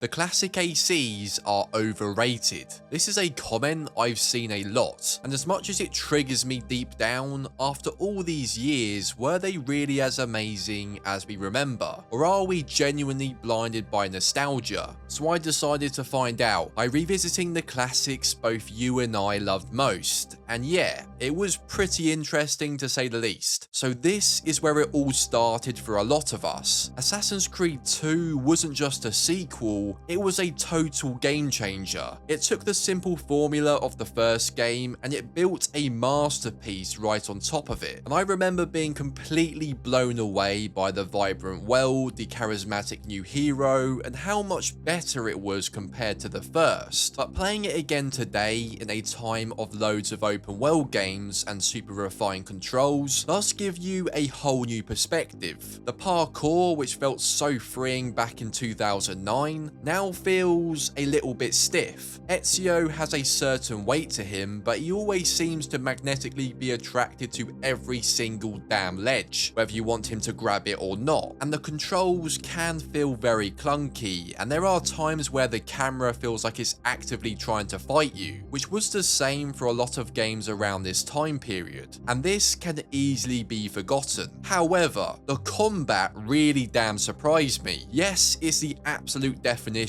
The classic ACs are overrated. This is a comment I've seen a lot, and as much as it triggers me deep down, after all these years, were they really as amazing as we remember? Or are we genuinely blinded by nostalgia? So I decided to find out by revisiting the classics both you and I loved most. And yeah, it was pretty interesting to say the least. So this is where it all started for a lot of us. Assassin's Creed 2 wasn't just a sequel, it was a total game changer. It took the simple formula of the first game and it built a masterpiece right on top of it. And I remember being completely blown away by the vibrant world, the charismatic new hero, and how much better it was compared to the first. But playing it again today in a time of loads of open world games and super refined controls does give you a whole new perspective. The parkour, which felt so freeing back in 2009, now feels a little bit stiff. Ezio has a certain weight to him, but he always seems to magnetically be attracted to every single damn ledge, whether you want him to grab it or not. And the controls can feel very clunky, and there are times where the camera feels like it's actively trying to fight you, which was the same for a lot of games around this time period, and this can easily be forgotten. However, the combat really damn surprised me. Yes, it's the absolute definition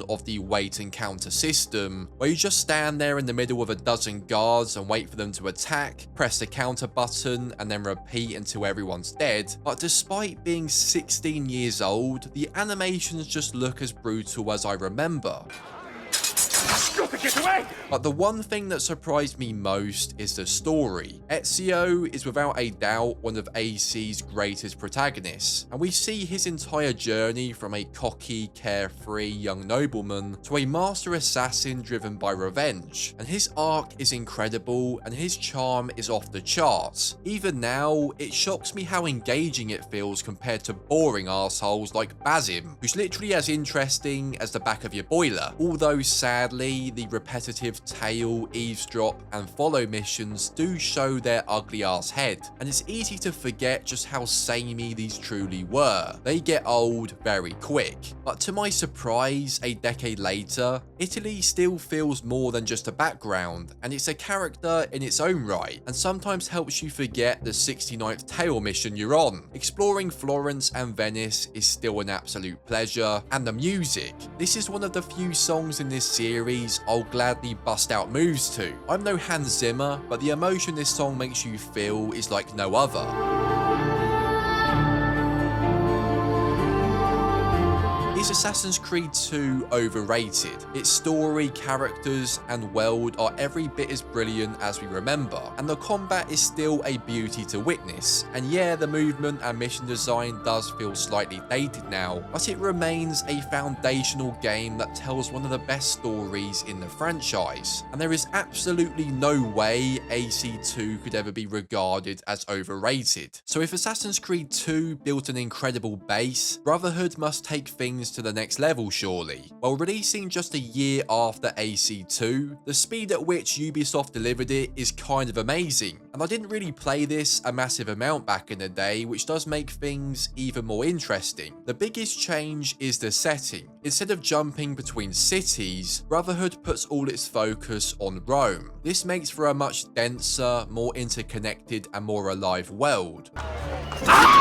of the wait and counter system, where you just stand there in the middle of a dozen guards and wait for them to attack, press the counter button, and then repeat until everyone's dead. But despite being 16 years old, the animations just look as brutal as I remember. Get away! But the one thing that surprised me most is the story. Ezio is without a doubt one of AC's greatest protagonists, and we see his entire journey from a cocky, carefree young nobleman to a master assassin driven by revenge. And his arc is incredible, and his charm is off the charts. Even now, it shocks me how engaging it feels compared to boring assholes like Basim, who's literally as interesting as the back of your boiler. Although sadly, the repetitive tail, eavesdrop, and follow missions do show their ugly ass head, and it's easy to forget just how samey these truly were. They get old very quick. But to my surprise, a decade later, Italy still feels more than just a background, and it's a character in its own right, and sometimes helps you forget the 69th tail mission you're on. Exploring Florence and Venice is still an absolute pleasure, and the music. This is one of the few songs in this series I'll gladly bust out moves to. I'm no Hans Zimmer, but the emotion this song makes you feel is like no other. Is Assassin's Creed 2 overrated? Its story, characters, and world are every bit as brilliant as we remember, and the combat is still a beauty to witness. And yeah, the movement and mission design does feel slightly dated now, but it remains a foundational game that tells one of the best stories in the franchise, and there is absolutely no way AC2 could ever be regarded as overrated. So if Assassin's Creed 2 built an incredible base, Brotherhood must take things to the next level surely. While releasing just a year after AC2, the speed at which Ubisoft delivered it is kind of amazing, and I didn't really play this a massive amount back in the day, which does make things even more interesting. The biggest change is the setting. Instead of jumping between cities, Brotherhood puts all its focus on Rome. This makes for a much denser, more interconnected, and more alive world.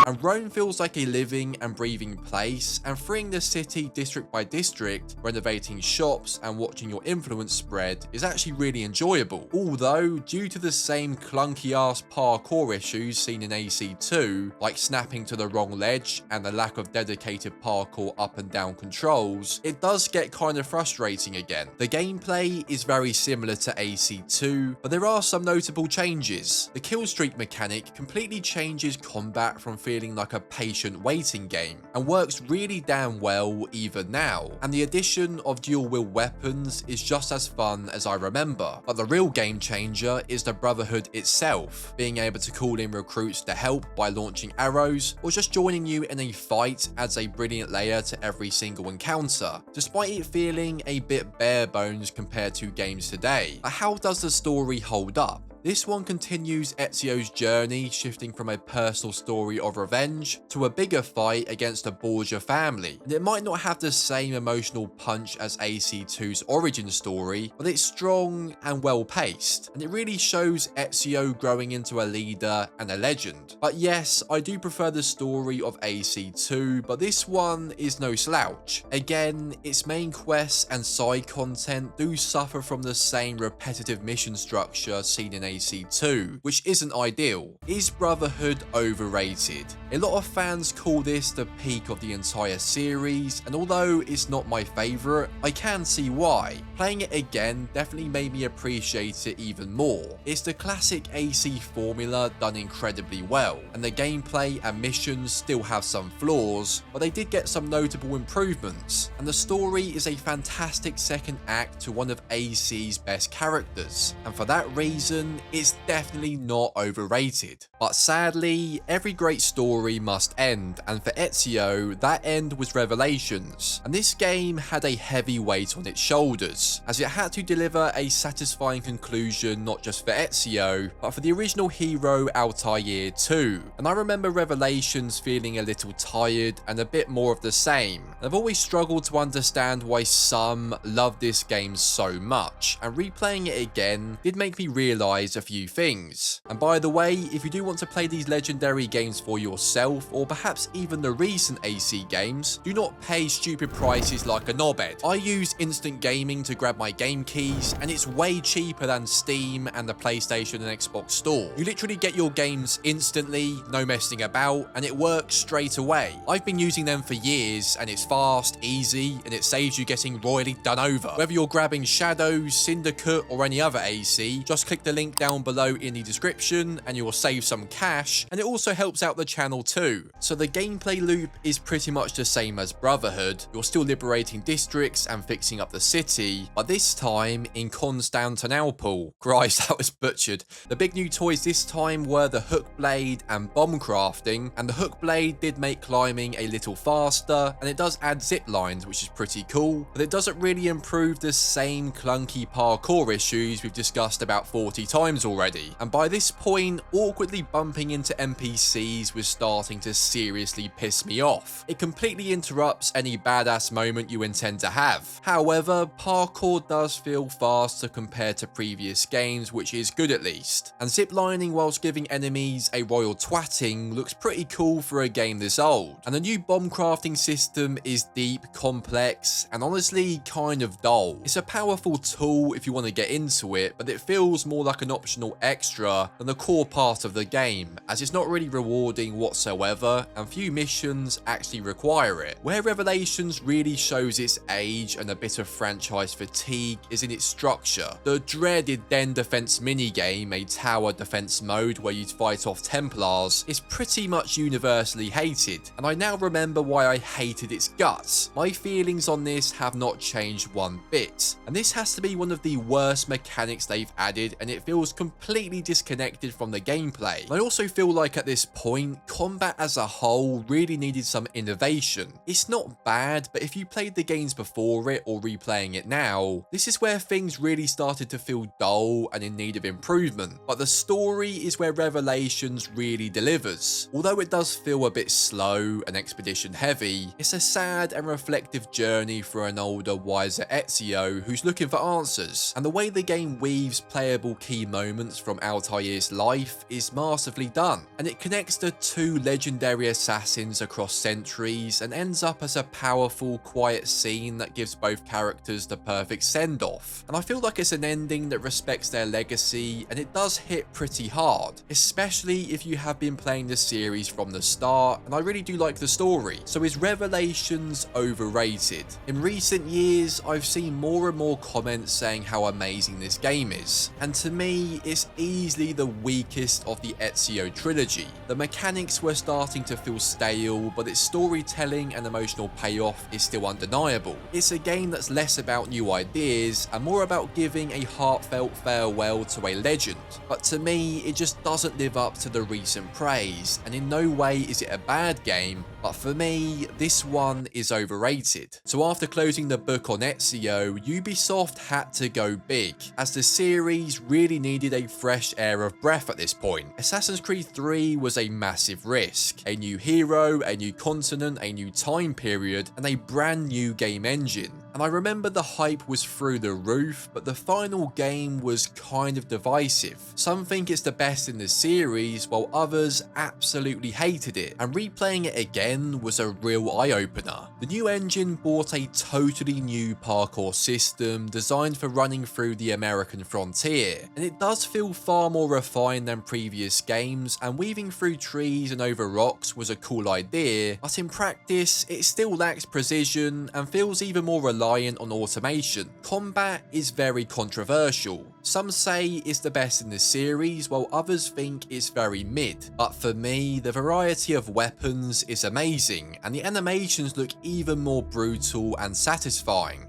And Rome feels like a living and breathing place, and freeing the city district by district, renovating shops, and watching your influence spread is actually really enjoyable. Although, due to the same clunky ass parkour issues seen in AC2, like snapping to the wrong ledge and the lack of dedicated parkour up and down controls, it does get kind of frustrating again. The gameplay is very similar to AC2, but there are some notable changes. The kill streak mechanic completely changes combat from feeling like a patient waiting game, and works really damn well even now, and the addition of dual wield weapons is just as fun as I remember. But the real game changer is the Brotherhood itself, being able to call in recruits to help by launching arrows, or just joining you in a fight adds a brilliant layer to every single encounter, despite it feeling a bit bare bones compared to games today. But how does the story hold up? This one continues Ezio's journey, shifting from a personal story of revenge to a bigger fight against a Borgia family. And it might not have the same emotional punch as AC2's origin story, but it's strong and well paced, and it really shows Ezio growing into a leader and a legend. But yes, I do prefer the story of AC2, but this one is no slouch. Again, its main quests and side content do suffer from the same repetitive mission structure seen in AC2, which isn't ideal. Is Brotherhood overrated? A lot of fans call this the peak of the entire series, and although it's not my favourite, I can see why. Playing it again definitely made me appreciate it even more. It's the classic AC formula done incredibly well, and the gameplay and missions still have some flaws, but they did get some notable improvements, and the story is a fantastic second act to one of AC's best characters, and for that reason, it's definitely not overrated. But sadly, every great story must end, and for Ezio, that end was Revelations, and this game had a heavy weight on its shoulders, as it had to deliver a satisfying conclusion not just for Ezio, but for the original hero Altair too. And I remember Revelations feeling a little tired and a bit more of the same. And I've always struggled to understand why some love this game so much, and replaying it again did make me realise a few things. And by the way, if you do want to play these legendary games for yourself, or perhaps even the recent AC games, do not pay stupid prices like a knobhead. I use Instant Gaming to grab my game keys, and it's way cheaper than Steam and the PlayStation and Xbox store. You literally get your games instantly, no messing about, and it works straight away. I've been using them for years, and it's fast, easy, and it saves you getting royally done over. Whether you're grabbing Shadows, Syndicate, or any other AC, just click the link down below in the description and you will save some cash, and it also helps out the channel too. So the gameplay loop is pretty much the same as Brotherhood. You're still liberating districts and fixing up the city, but this time in Constantinople. Christ, that was butchered. The big new toys this time were the hook blade and bomb crafting, and the hook blade did make climbing a little faster, and it does add zip lines, which is pretty cool, but it doesn't really improve the same clunky parkour issues we've discussed about 40 times already. And by this point, awkwardly bumping into NPCs was starting to seriously piss me off. It completely interrupts any badass moment you intend to have. However, parkour does feel faster compared to previous games, which is good at least. And ziplining whilst giving enemies a royal twatting looks pretty cool for a game this old. And the new bomb crafting system is deep, complex, and honestly kind of dull. It's a powerful tool if you want to get into it, but it feels more like an optional extra than the core part of the game, as it's not really rewarding whatsoever, and few missions actually require it. Where Revelations really shows its age and a bit of franchise fatigue is in its structure. The dreaded Den Defense minigame, a tower defense mode where you'd fight off Templars, is pretty much universally hated, and I now remember why I hated its guts. My feelings on this have not changed one bit, and this has to be one of the worst mechanics they've added, and it feels completely disconnected from the gameplay. And I also feel like at this point, combat as a whole really needed some innovation. It's not bad, but if you played the games before it or replaying it now, this is where things really started to feel dull and in need of improvement. But the story is where Revelations really delivers. Although it does feel a bit slow and expedition heavy, it's a sad and reflective journey for an older, wiser Ezio who's looking for answers. And the way the game weaves playable key moments from Altair's life is masterfully done, and it connects the two legendary assassins across centuries and ends up as a powerful, quiet scene that gives both characters the perfect send-off. And I feel like it's an ending that respects their legacy, and it does hit pretty hard, especially if you have been playing the series from the start, and I really do like the story. So is Revelations overrated? In recent years, I've seen more and more comments saying how amazing this game is, and to me, it's easily the weakest of the Ezio trilogy. The mechanics were starting to feel stale, but its storytelling and emotional payoff is still undeniable. It's a game that's less about new ideas and more about giving a heartfelt farewell to a legend. But to me, it just doesn't live up to the recent praise, and in no way is it a bad game, But for me, this one is overrated. So after closing the book on Ezio, Ubisoft had to go big, as the series really needed a fresh air of breath at this point. Assassin's Creed 3 was a massive risk. A new hero, a new continent, a new time period, and a brand new game engine. And I remember the hype was through the roof, but the final game was kind of divisive. Some think it's the best in the series, while others absolutely hated it, and replaying it again was a real eye-opener. The new engine brought a totally new parkour system designed for running through the American frontier, and it does feel far more refined than previous games, and weaving through trees and over rocks was a cool idea, but in practice it still lacks precision and feels even more reliant on automation. Combat is very controversial. Some say it's the best in the series, while others think it's very mid. But for me, the variety of weapons is amazing, and the animations look even more brutal and satisfying.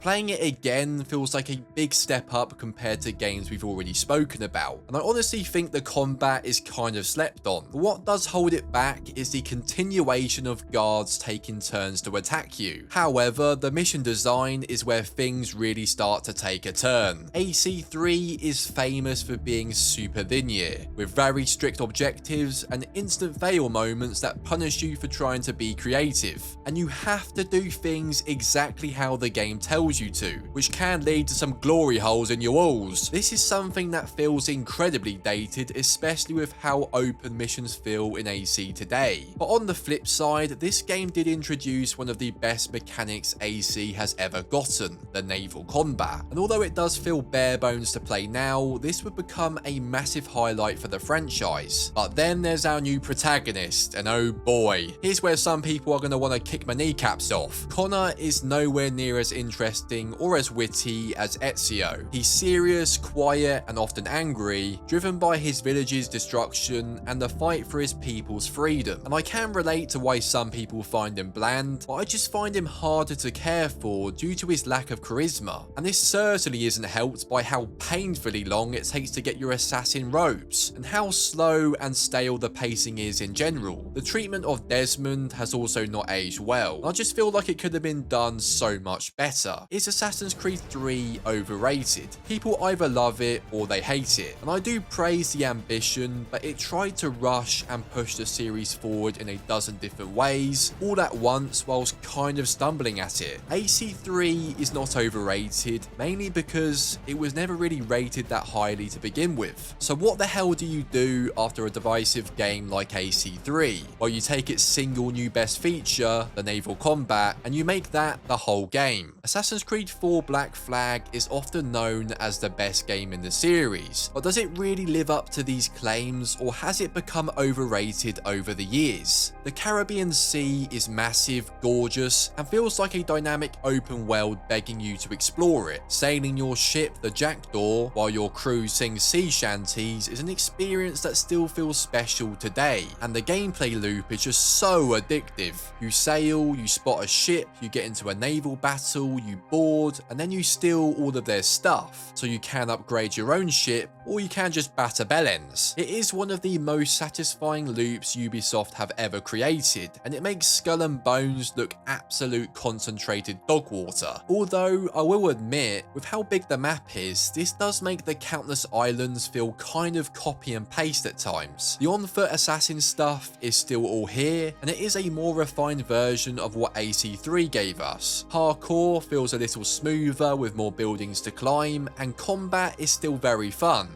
Playing it again feels like a big step up compared to games we've already spoken about, and I honestly think the combat is kind of slept on. But what does hold it back is the continuation of guards taking turns to attack you. However, the mission design is where things really start to take a turn. AC3 is famous for being super linear, with very strict objectives and instant fail moments that punish you for trying to be creative, and you have to do things exactly how the game tells you to, which can lead to some glory holes in your walls. This is something that feels incredibly dated, especially with how open missions feel in AC today. But on the flip side, this game did introduce one of the best mechanics AC has ever gotten, the naval combat. And although it does feel bare bones to play now, this would become a massive highlight for the franchise. But then there's our new protagonist, and oh boy, here's where some people are going to want to kick my kneecaps off. Connor is nowhere near as interesting or as witty as Ezio. He's serious, quiet, and often angry, driven by his village's destruction and the fight for his people's freedom. And I can relate to why some people find him bland, but I just find him harder to care for due to his lack of charisma. And this certainly isn't helped by how painfully long it takes to get your assassin robes, and how slow and stale the pacing is in general. The treatment of Desmond has also not aged well. I just feel like it could have been done so much better. Is Assassin's Creed 3 overrated? People either love it or they hate it, and I do praise the ambition, but it tried to rush and push the series forward in a dozen different ways, all at once whilst kind of stumbling at it. AC3 is not overrated, mainly because it was never really rated that highly to begin with. So what the hell do you do after a divisive game like AC3? Well, you take its single new best feature, the naval combat, and you make that the whole game. Assassin's Creed 4 Black Flag is often known as the best game in the series, but does it really live up to these claims, or has it become overrated over the years? The Caribbean Sea is massive, gorgeous, and feels like a dynamic open world begging you to explore it. Sailing your ship, the Jackdaw, while your crew sings sea shanties is an experience that still feels special today, and the gameplay loop is just so addictive. You sail, you spot a ship, you get into a naval battle, you board, and then you steal all of their stuff, so you can upgrade your own ship, or you can just batter bellends. It is one of the most satisfying loops Ubisoft have ever created, and it makes Skull and Bones look absolute concentrated dog water. Although, I will admit, with how big the map is, this does make the countless islands feel kind of copy and paste at times. The on-foot assassin stuff is still all here, and it is a more refined version of what AC3 gave us. Parkour feels a little smoother with more buildings to climb, and combat is still very fun.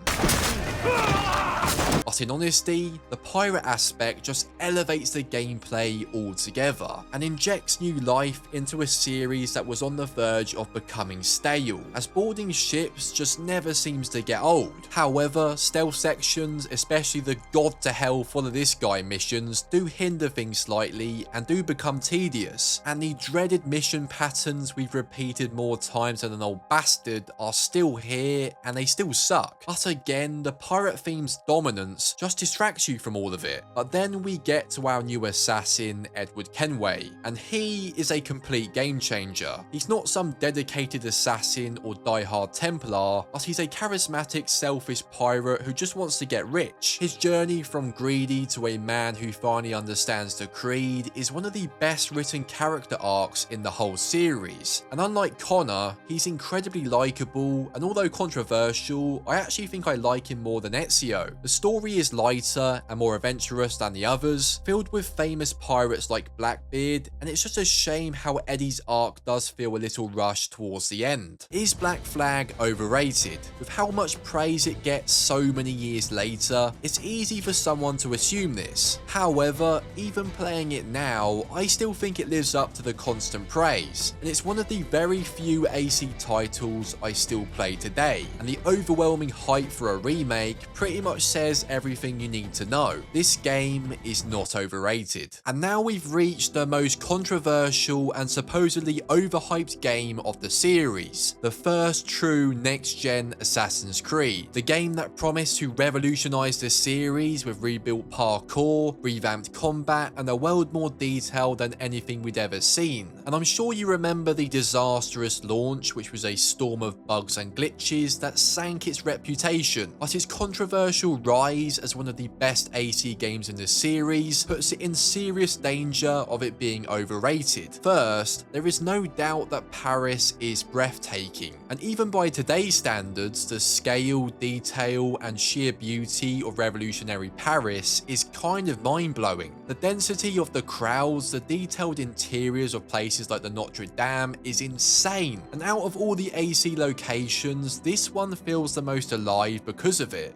But in honesty, the pirate aspect just elevates the gameplay altogether and injects new life into a series that was on the verge of becoming stale, as boarding ships just never seems to get old. However, stealth sections, especially the God to Hell Follow This Guy missions, do hinder things slightly and do become tedious, and the dreaded mission patterns we've repeated more times than an old bastard are still here and they still suck. But again, the pirate theme's dominance does, just distracts you from all of it. But then we get to our new assassin, Edward Kenway, and he is a complete game changer. He's not some dedicated assassin or die-hard Templar, but he's a charismatic, selfish pirate who just wants to get rich. His journey from greedy to a man who finally understands the creed is one of the best written character arcs in the whole series. And unlike Connor, he's incredibly likable, and although controversial, I actually think I like him more than Ezio. The story is lighter and more adventurous than the others, filled with famous pirates like Blackbeard, and it's just a shame how Eddie's arc does feel a little rushed towards the end. Is Black Flag overrated? With how much praise it gets so many years later, it's easy for someone to assume this. However, even playing it now, I still think it lives up to the constant praise, and it's one of the very few AC titles I still play today, and the overwhelming hype for a remake pretty much says everything you need to know. This game is not overrated. And now we've reached the most controversial and supposedly overhyped game of the series, the first true next-gen Assassin's Creed, the game that promised to revolutionize the series with rebuilt parkour, revamped combat, and a world more detailed than anything we'd ever seen. And I'm sure you remember the disastrous launch, which was a storm of bugs and glitches that sank its reputation, but its controversial rise as one of the best AC games in the series puts it in serious danger of it being overrated. First, there is no doubt that Paris is breathtaking, and even by today's standards, the scale, detail, and sheer beauty of revolutionary Paris is kind of mind-blowing. The density of the crowds, the detailed interiors of places like the Notre Dame is insane, and out of all the AC locations, this one feels the most alive because of it.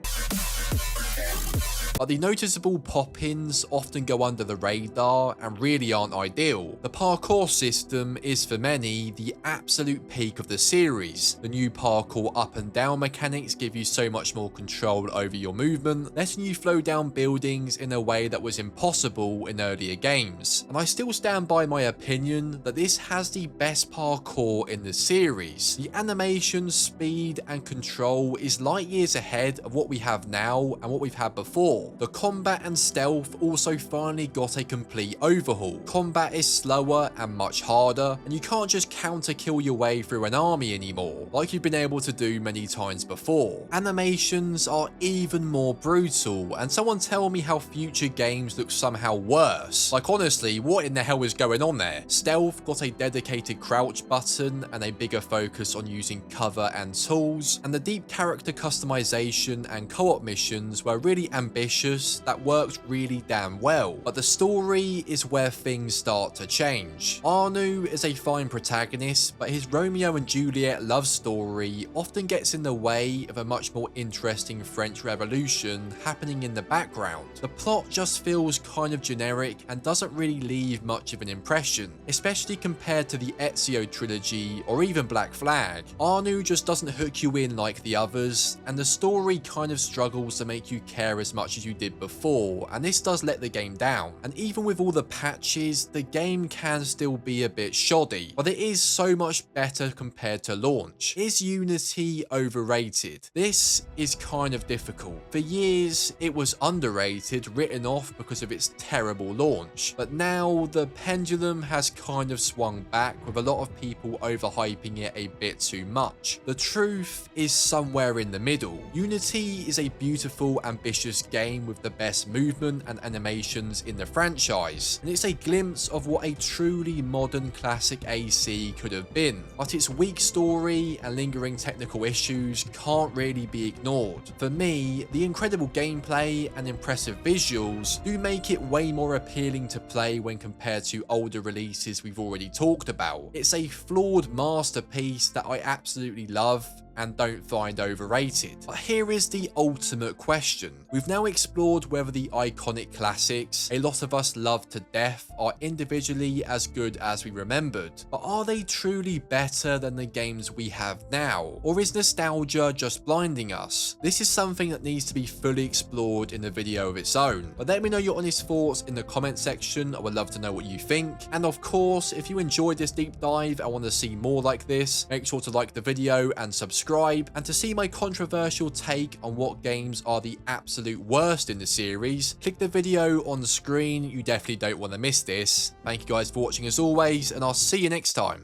But the noticeable pop-ins often go under the radar and really aren't ideal. The parkour system is for many the absolute peak of the series. The new parkour up and down mechanics give you so much more control over your movement, letting you flow down buildings in a way that was impossible in earlier games. And I still stand by my opinion that this has the best parkour in the series. The animation, speed, and control is light years ahead of what we have now and what we've had before. The combat and stealth also finally got a complete overhaul. Combat is slower and much harder, and you can't just counter kill your way through an army anymore, like you've been able to do many times before. Animations are even more brutal, and someone tell me how future games look somehow worse. Like honestly, what in the hell is going on there? Stealth got a dedicated crouch button and a bigger focus on using cover and tools, and the deep character customization and co-op missions were really ambitious that worked really damn well, but the story is where things start to change. Arnaud is a fine protagonist, but his Romeo and Juliet love story often gets in the way of a much more interesting French Revolution happening in the background. The plot just feels kind of generic and doesn't really leave much of an impression, especially compared to the Ezio trilogy or even Black Flag. Arnaud just doesn't hook you in like the others, and the story kind of struggles to make you care as much as you did before, and this does let the game down. And even with all the patches, the game can still be a bit shoddy, but it is so much better compared to launch. Is Unity overrated? This is kind of difficult. For years, it was underrated, written off because of its terrible launch, but now the pendulum has kind of swung back, with a lot of people overhyping it a bit too much. The truth is somewhere in the middle. Unity is a beautiful, ambitious game with the best movement and animations in the franchise, and it's a glimpse of what a truly modern classic AC could have been, but its weak story and lingering technical issues can't really be ignored. For me, the incredible gameplay and impressive visuals do make it way more appealing to play when compared to older releases we've already talked about. It's a flawed masterpiece that I absolutely love and don't find overrated. But here is the ultimate question. We've now explored whether the iconic classics a lot of us love to death are individually as good as we remembered, but are they truly better than the games we have now? Or is nostalgia just blinding us? This is something that needs to be fully explored in a video of its own, but let me know your honest thoughts in the comment section. I would love to know what you think. And of course, if you enjoyed this deep dive and want to see more like this, make sure to like the video and subscribe subscribe, and to see my controversial take on what games are the absolute worst in the series, click the video on the screen. You definitely don't want to miss this. Thank you guys for watching as always, and I'll see you next time.